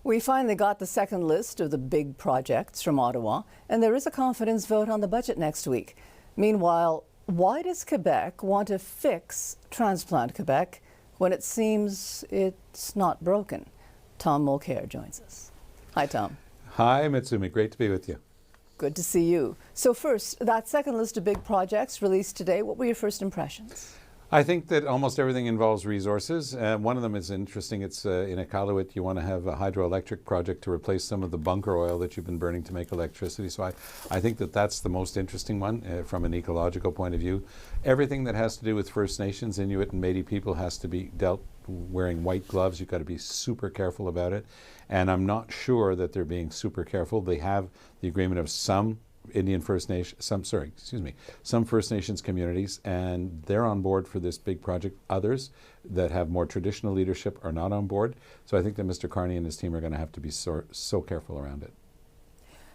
We finally got the second list of the big projects from Ottawa, and there is a confidence vote on the budget next week. Meanwhile, why does Quebec want to fix Transplant Quebec when it seems it's not broken? Tom Mulcair joins us. Hi, Tom. Hi, Mitsumi. Great to be with you. Good to see you. So first, that second list of big projects released today, what were your first impressions? I think that almost everything involves resources. One of them is interesting. It's in Iqaluit. You want to have a hydroelectric project to replace some of the bunker oil that you've been burning to make electricity. So I think that that's the most interesting one from an ecological point of view. Everything that has to do with First Nations, Inuit and Métis people has to be dealt wearing white gloves. You've got to be super careful about it. And I'm not sure that they're being super careful. They have the agreement of some First Nations communities, and they're on board for this big project. Others that have more traditional leadership are not on board. So I think that Mr. Carney and his team are going to have to be so careful around it.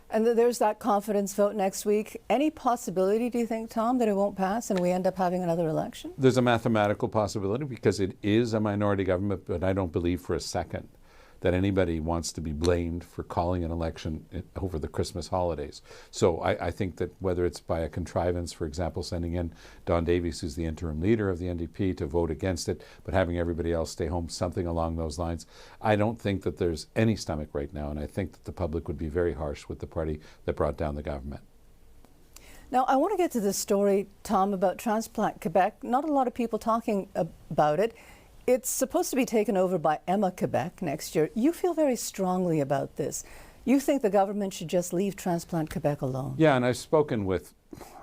And there's that confidence vote next week. Any possibility, do you think, Tom, that it won't pass and we end up having another election? There's a mathematical possibility because it is a minority government, but I don't believe for a second that anybody wants to be blamed for calling an election over the Christmas holidays. So I think that whether it's by a contrivance, for example, sending in Don Davies, who's the interim leader of the NDP, to vote against it, but having everybody else stay home, something along those lines, I don't think that there's any stomach right now, and I think that the public would be very harsh with the party that brought down the government. Now, I want to get to this story, Tom, about Transplant Quebec. Not a lot of people talking about it. It's supposed to be taken over by Hema Quebec next year. You feel very strongly about this. You think the government should just leave Transplant Quebec alone? Yeah, and I've spoken with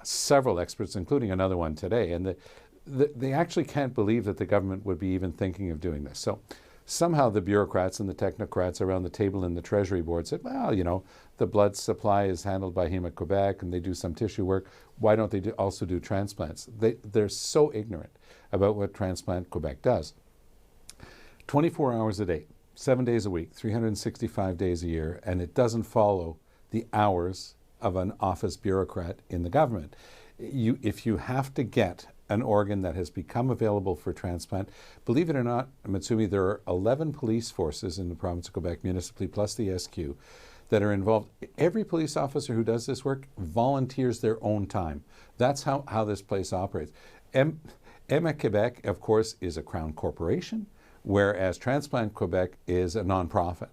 several experts, including another one today, and they actually can't believe that the government would be even thinking of doing this. So somehow the bureaucrats and the technocrats around the table in the Treasury Board said, well, you know, the blood supply is handled by Hema Quebec and they do some tissue work. Why don't they also do transplants? They're so ignorant about what Transplant Quebec does. 24 hours a day, 7 days a week, 365 days a year, and it doesn't follow the hours of an office bureaucrat in the government. If you have to get an organ that has become available for transplant, believe it or not, Mitsumi, there are 11 police forces in the province of Quebec municipally, plus the SQ, that are involved. Every police officer who does this work volunteers their own time. That's how this place operates. Hema Quebec, of course, is a crown corporation, whereas Transplant Quebec is a nonprofit.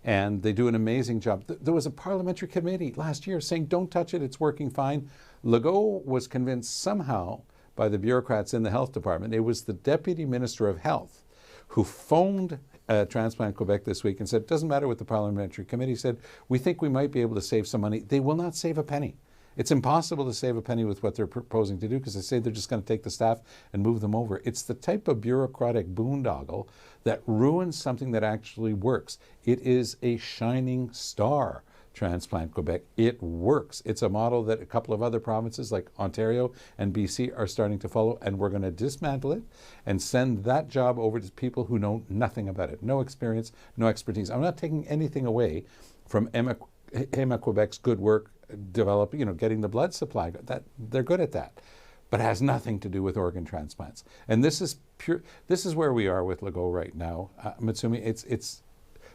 And they do an amazing job. There was a parliamentary committee last year saying, don't touch it, it's working fine. Legault was convinced somehow by the bureaucrats in the health department. It was the Deputy Minister of Health who phoned Transplant Quebec this week and said, it doesn't matter what the parliamentary committee said, we think we might be able to save some money. They will not save a penny. It's impossible to save a penny with what they're proposing to do because they say they're just going to take the staff and move them over. It's the type of bureaucratic boondoggle that ruins something that actually works. It is a shining star, Transplant Quebec. It works. It's a model that a couple of other provinces like Ontario and BC are starting to follow, and we're going to dismantle it and send that job over to people who know nothing about it. No experience, no expertise. I'm not taking anything away from Hema Quebec's good work developing, getting the blood supply. That they're good at that, but it has nothing to do with organ transplants. And this is pure. This is where we are with Legault right now, Mitsumi. It's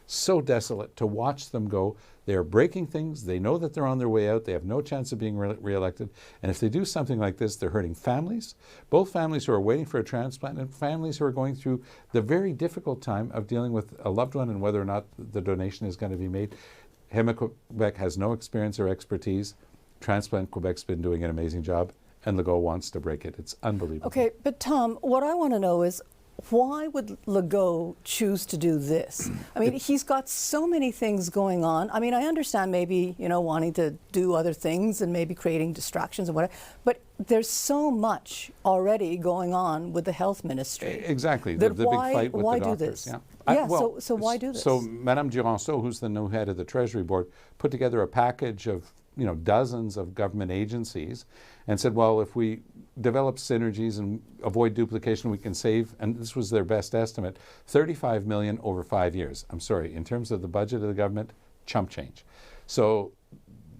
so desolate to watch them go. They are breaking things. They know that they're on their way out. They have no chance of being reelected. And if they do something like this, they're hurting families, both families who are waiting for a transplant and families who are going through the very difficult time of dealing with a loved one and whether or not the donation is going to be made. Hema Quebec has no experience or expertise. Transplant Quebec's been doing an amazing job, and Legault wants to break it. It's unbelievable. Okay, but Tom, what I want to know is, why would Legault choose to do this? I mean, he's got so many things going on. I mean, I understand maybe, wanting to do other things and maybe creating distractions and whatever, but there's so much already going on with the health ministry. Exactly, the big fight with the doctors. Do this? Yeah. So why do this? So Madame Duranceau, who's the new head of the Treasury Board, put together a package of dozens of government agencies and said, well, if we develop synergies and avoid duplication, we can save, and this was their best estimate, $35 million over 5 years. I'm sorry, in terms of the budget of the government, chump change. So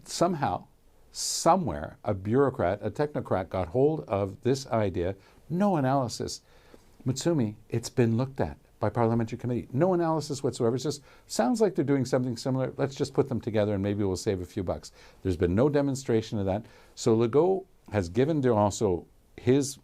somehow, somewhere, a bureaucrat, a technocrat got hold of this idea, no analysis. Mitsumi, it's been looked at by parliamentary committee. No analysis whatsoever. It's just sounds like they're doing something similar. Let's just put them together and maybe we'll save a few bucks. There's been no demonstration of that. So Legault has given to also his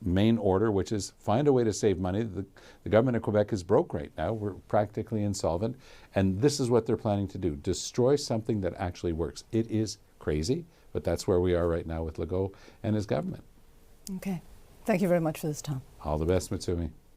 main order, which is find a way to save money. The government of Quebec is broke right now. We're practically insolvent. And this is what they're planning to do. Destroy something that actually works. It is crazy, but that's where we are right now with Legault and his government. Okay. Thank you very much for this, Tom. All the best, Mitsumi.